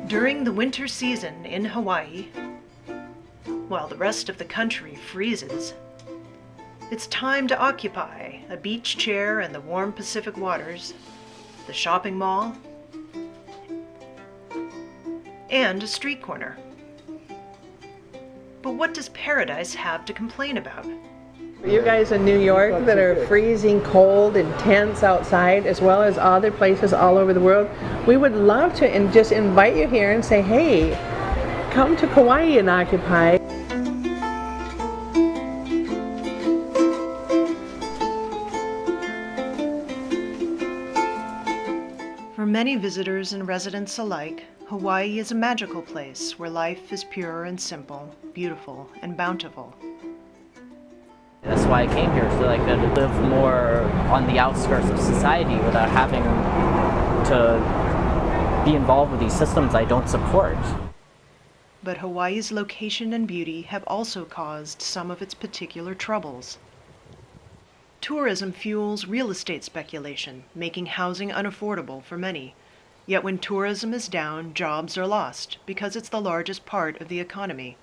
During the winter season in Hawaii, while the rest of the country freezes, it's time to occupy a beach chair in the warm Pacific waters, the shopping mall, and a street corner. But what does paradise have to complain about? You guys in New York that are freezing cold and tense outside, as well as other places all over the world, we would love to just invite you here and say, hey, come to Kauai and occupy. For many visitors and residents alike, Hawaii is a magical place where life is pure and simple, beautiful and bountiful. That's why I came here, so I could live more on the outskirts of society without having to be involved with these systems I don't support. But Hawaii's location and beauty have also caused some of its particular troubles. Tourism fuels real estate speculation, making housing unaffordable for many. Yet when tourism is down, jobs are lost because it's the largest part of the economy.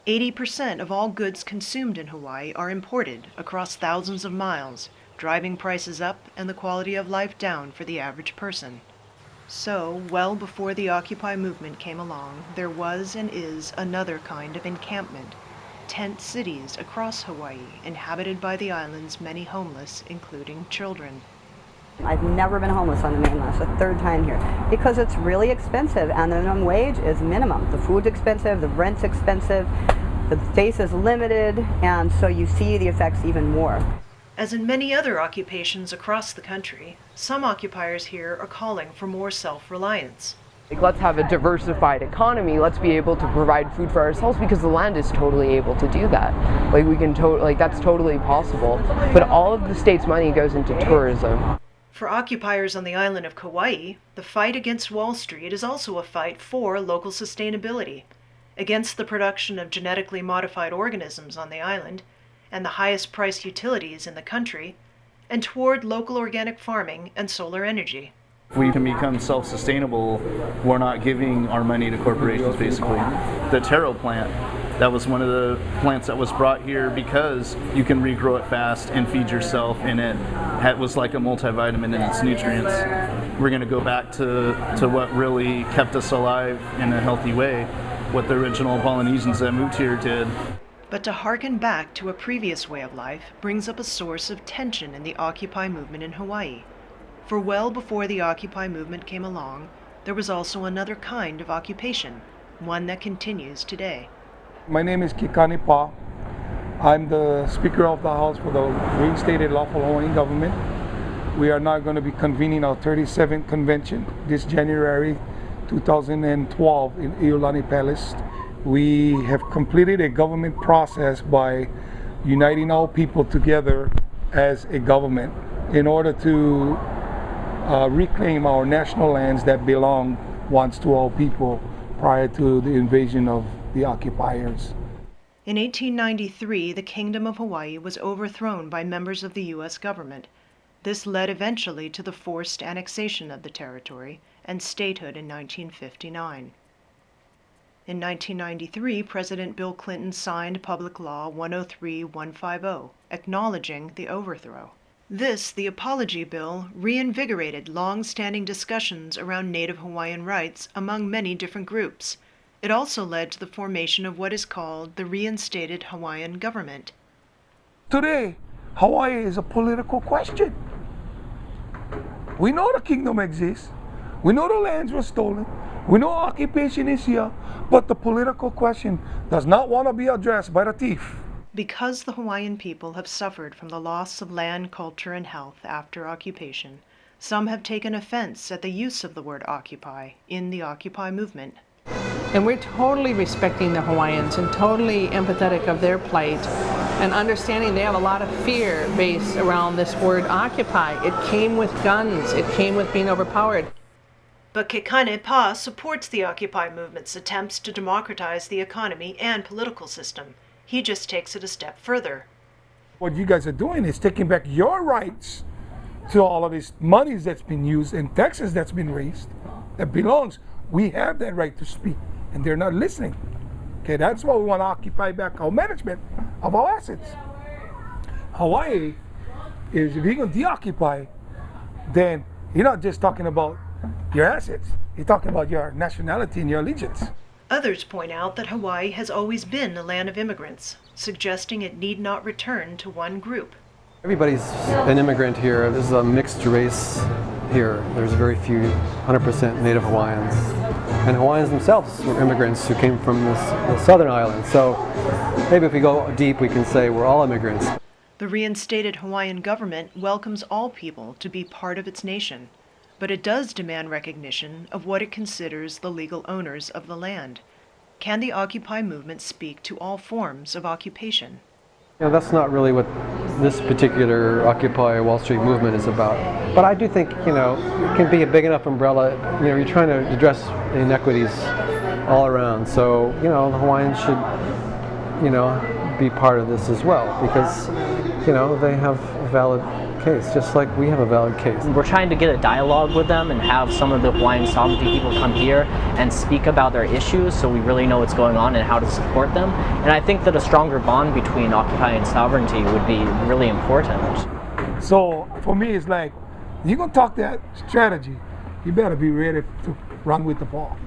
80% of all goods consumed in Hawaii are imported across thousands of miles, driving prices up and the quality of life down for the average person. So, well before the Occupy movement came along, there was and is another kind of encampment, tent cities across Hawaii, inhabited by the island's many homeless, including children. I've never been homeless on the mainland. It's the third time here because it's really expensive and the minimum wage is minimum. The food's expensive, the rent's expensive, the space is limited, and so you see the effects even more. As in many other occupations across the country, some occupiers here are calling for more self-reliance. Let's have a diversified economy. Let's be able to provide food for ourselves because the land is totally able to do that. That's totally possible. But all of the state's money goes into tourism. For occupiers on the island of Kauai, the fight against Wall Street is also a fight for local sustainability, against the production of genetically modified organisms on the island and the highest priced utilities in the country, and toward local organic farming and solar energy. If we can become self-sustainable, we're not giving our money to corporations, basically. The taro plant, that was one of the plants that was brought here because you can regrow it fast and feed yourself, and it was like a multivitamin in its nutrients. We're going to go back to what really kept us alive in a healthy way, what the original Polynesians that moved here did. But to hearken back to a previous way of life brings up a source of tension in the Occupy movement in Hawaii. For well before the Occupy movement came along, there was also another kind of occupation, one that continues today. My name is Kikani Pa. I'm the Speaker of the House for the Reinstated Lawful Hawaiian Government. We are now going to be convening our 37th convention this January 2012 in Iolani Palace. We have completed a government process by uniting our people together as a government in order to reclaim our national lands that belonged once to our people prior to the invasion of the occupiers. In 1893, the Kingdom of Hawaii was overthrown by members of the U.S. government. This led eventually to the forced annexation of the territory and statehood in 1959. In 1993, President Bill Clinton signed Public Law 103-150, acknowledging the overthrow. This, the Apology Bill, reinvigorated long-standing discussions around Native Hawaiian rights among many different groups. It also led to the formation of what is called the Reinstated Hawaiian Government. Today, Hawaii is a political question. We know the kingdom exists. We know the lands were stolen. We know occupation is here, but the political question does not want to be addressed by the thief. Because the Hawaiian people have suffered from the loss of land, culture, and health after occupation, some have taken offense at the use of the word occupy in the Occupy movement. And we're totally respecting the Hawaiians and totally empathetic of their plight and understanding they have a lot of fear based around this word occupy. It came with guns. It came with being overpowered. But Kekane Pa supports the Occupy movement's attempts to democratize the economy and political system. He just takes it a step further. What you guys are doing is taking back your rights to all of these monies that's been used and taxes that's been raised that belongs. We have that right to speak, and they're not listening. Okay, that's why we want to occupy back our management of our assets. Hawaii is, if you're going to deoccupy, then you're not just talking about your assets, you're talking about your nationality and your allegiance. Others point out that Hawaii has always been a land of immigrants, suggesting it need not return to one group. Everybody's an immigrant here. There's a mixed race here. There's very few 100% native Hawaiians. And Hawaiians themselves were immigrants who came from the southern island. So maybe if we go deep, we can say we're all immigrants. The reinstated Hawaiian government welcomes all people to be part of its nation, but it does demand recognition of what it considers the legal owners of the land. Can the Occupy movement speak to all forms of occupation? You know, that's not really what this particular Occupy Wall Street movement is about. But I do think, you know, it can be a big enough umbrella. You know, you're trying to address inequities all around. So, you know, the Hawaiians should, you know, be part of this as well, because, you know, they have a valid case, just like we have a valid case. We're trying to get a dialogue with them and have some of the Hawaiian sovereignty people come here and speak about their issues so we really know what's going on and how to support them. And I think that a stronger bond between Occupy and sovereignty would be really important. So for me, it's like, you're going to talk that strategy, you better be ready to run with the ball.